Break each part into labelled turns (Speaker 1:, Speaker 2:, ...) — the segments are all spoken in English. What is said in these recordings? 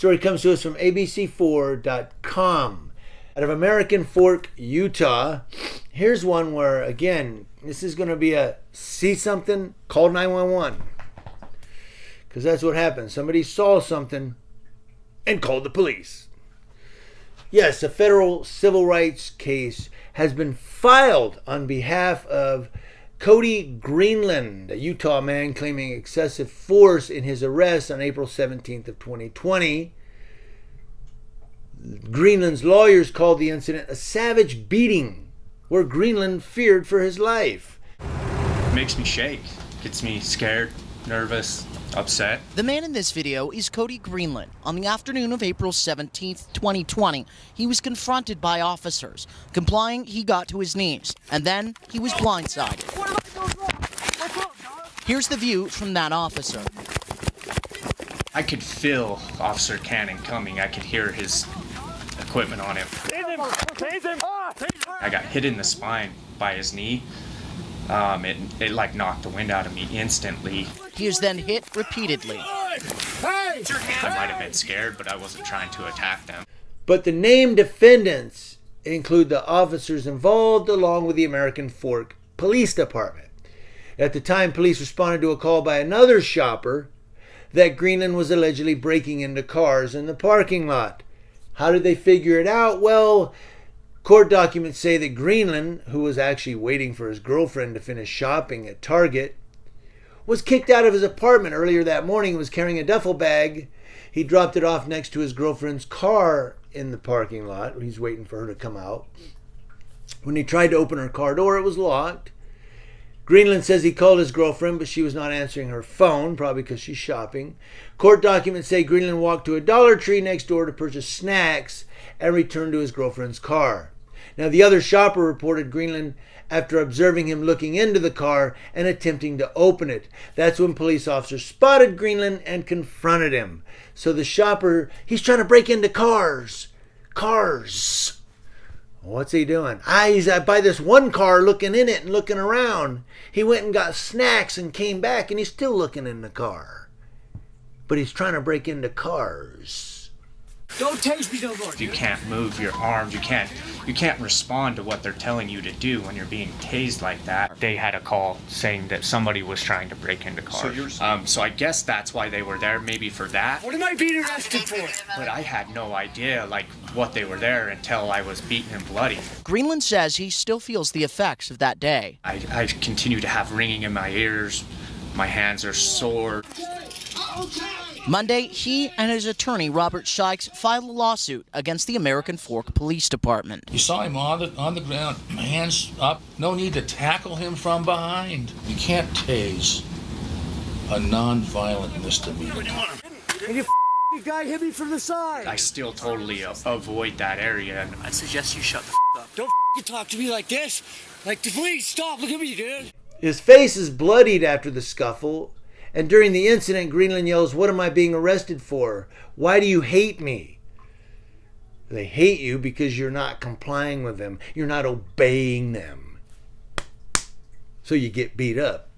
Speaker 1: Story comes to us from abc4.com. Out of American Fork, Utah. Here's one where, again, this is going to be a see something, call 911. Because that's what happened. Somebody saw something and called the police. Yes, a federal civil rights case has been filed on behalf of Cody Greenland, a Utah man claiming excessive force in his arrest on April 17th of 2020. Greenland's lawyers called the incident a savage beating where Greenland feared for his life.
Speaker 2: It makes me shake, gets me scared, nervous, upset.
Speaker 3: The man in this video is Cody Greenland. On the afternoon of April 17th, 2020, he was confronted by officers. Complying, he got to his knees, and then he was blindsided. Here's the view from that officer.
Speaker 2: I could feel Officer Cannon coming. I could hear his equipment on him. I got hit in the spine by his knee. It like knocked the wind out of me instantly.
Speaker 3: He is then hit repeatedly.
Speaker 2: I might have been scared, but I wasn't trying to attack them.
Speaker 1: But the named defendants include the officers involved along with the American Fork Police Department. At the time, police responded to a call by another shopper that Greenland was allegedly breaking into cars in the parking lot. How did they figure it out? Well, court documents say that Greenland, who was actually waiting for his girlfriend to finish shopping at Target, was kicked out of his apartment earlier that morning and was carrying a duffel bag. He dropped it off next to his girlfriend's car in the parking lot. He's waiting for her to come out. When he tried to open her car door, it was locked. Greenland says he called his girlfriend, but she was not answering her phone, probably because she's shopping. Court documents say Greenland walked to a Dollar Tree next door to purchase snacks and returned to his girlfriend's car. Now, the other shopper reported Greenland after observing him looking into the car and attempting to open it. That's when police officers spotted Greenland and confronted him. So the shopper, he's trying to break into cars. Cars. What's he doing? He's by this one car looking in it and looking around. He went and got snacks and came back and he's still looking in the car. But he's trying to break into cars.
Speaker 4: Don't tase me no more.
Speaker 2: You can't move your arms. You can't respond to what they're telling you to do when you're being tased like that. They had a call saying that somebody was trying to break into cars. So I guess that's why they were there, maybe for that.
Speaker 4: What am I being arrested for?
Speaker 2: But I had no idea, what they were there until I was beaten and bloody.
Speaker 3: Greenland says he still feels the effects of that day.
Speaker 2: I continue to have ringing in my ears. My hands are sore.
Speaker 3: Monday, he and his attorney, Robert Shikes, filed a lawsuit against the American Fork Police Department.
Speaker 5: You saw him on the ground, hands up. No need to tackle him from behind. You can't tase a non-violent misdemeanor.
Speaker 4: And you guy hit me from the side.
Speaker 2: I still totally avoid that area.
Speaker 3: I suggest you shut the up.
Speaker 4: Don't talk to me like this. Please stop. Look at me, dude.
Speaker 1: His face is bloodied after the scuffle. And during the incident, Greenland yells, "What am I being arrested for? Why do you hate me?" They hate you because you're not complying with them. You're not obeying them. So you get beat up.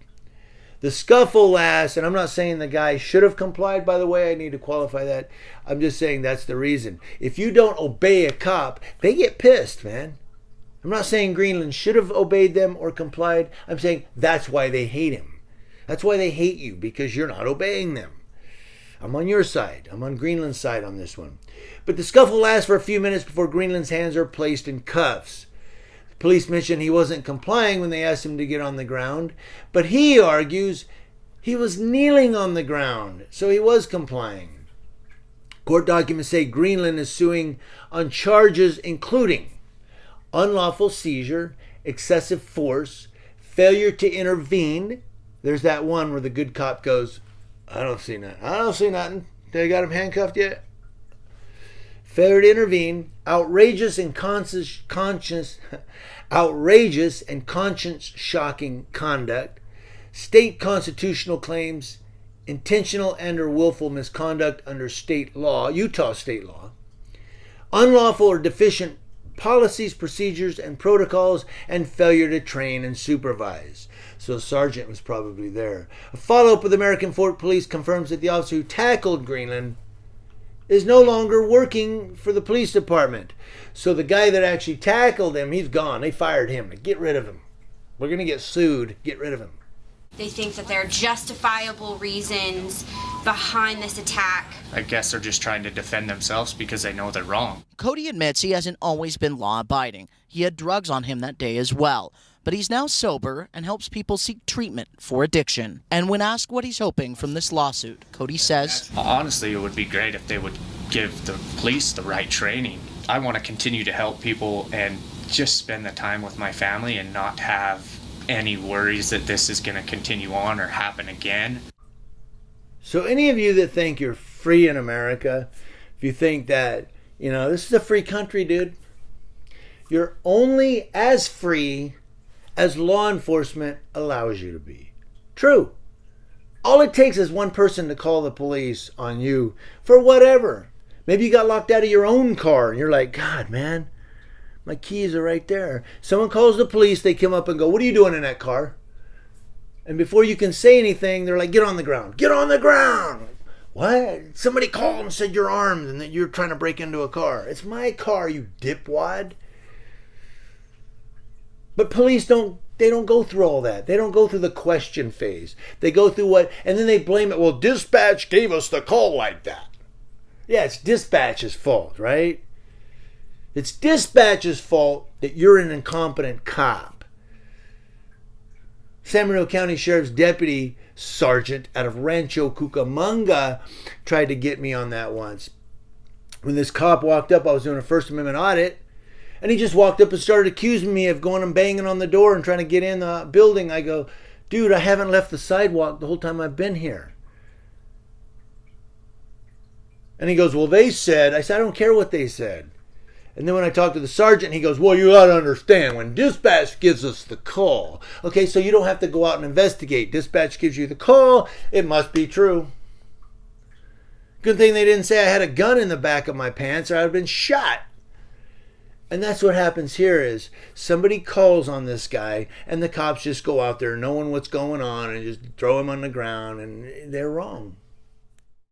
Speaker 1: The scuffle lasts, and I'm not saying the guy should have complied, by the way. I need to qualify that. I'm just saying that's the reason. If you don't obey a cop, they get pissed, man. I'm not saying Greenland should have obeyed them or complied. I'm saying that's why they hate him. That's why they hate you, because you're not obeying them. I'm on your side. I'm on Greenland's side on this one. But the scuffle lasts for a few minutes before Greenland's hands are placed in cuffs. The police mentioned he wasn't complying when they asked him to get on the ground, but he argues he was kneeling on the ground, so he was complying. Court documents say Greenland is suing on charges including unlawful seizure, excessive force, failure to intervene. There's that one where the good cop goes, I don't see nothing. They got him handcuffed yet? Failure to intervene, outrageous and conscience-shocking conduct, state constitutional claims, intentional and or willful misconduct under state law, Utah state law, unlawful or deficient policies, procedures, and protocols, and failure to train and supervise. So Sergeant was probably there. A follow-up with American Fork Police confirms that the officer who tackled Greenland is no longer working for the police department. So the guy that actually tackled him, he's gone. They fired him. Get rid of him. We're going to get sued. Get rid of him.
Speaker 6: They think that there are justifiable reasons behind this attack.
Speaker 2: I guess they're just trying to defend themselves because they know they're wrong.
Speaker 3: Cody admits he hasn't always been law-abiding. He had drugs on him that day as well. But he's now sober and helps people seek treatment for addiction. And when asked what he's hoping from this lawsuit, Cody says,
Speaker 2: honestly, it would be great if they would give the police the right training. I want to continue to help people and just spend the time with my family and not have any worries that this is going to continue on or happen again.
Speaker 1: So any of you that think you're free in America, if you think that, this is a free country, dude, you're only as free as law enforcement allows you to be. True. All it takes is one person to call the police on you for whatever. Maybe you got locked out of your own car and you're like, God, man, my keys are right there. Someone calls the police, they come up and go, what are you doing in that car? And before you can say anything, they're like, get on the ground. Get on the ground. What? Somebody called and said you're armed and that you're trying to break into a car. It's my car, you dipwad. But police don't go through all that. They don't go through the question phase. They go through what, and then they blame it. Well, dispatch gave us the call like that. Yeah, it's dispatch's fault, right? It's dispatch's fault that you're an incompetent cop. San Bernardino County Sheriff's Deputy Sergeant out of Rancho Cucamonga tried to get me on that once. When this cop walked up, I was doing a First Amendment audit, and he just walked up and started accusing me of going and banging on the door and trying to get in the building. I go, dude, I haven't left the sidewalk the whole time I've been here. And he goes, well, they said. I said, I don't care what they said. And then when I talked to the sergeant, he goes, well, you ought to understand, when dispatch gives us the call. Okay, so you don't have to go out and investigate. Dispatch gives you the call. It must be true. Good thing they didn't say I had a gun in the back of my pants or I'd have been shot. And that's what happens here is somebody calls on this guy and the cops just go out there knowing what's going on and just throw him on the ground, and they're wrong.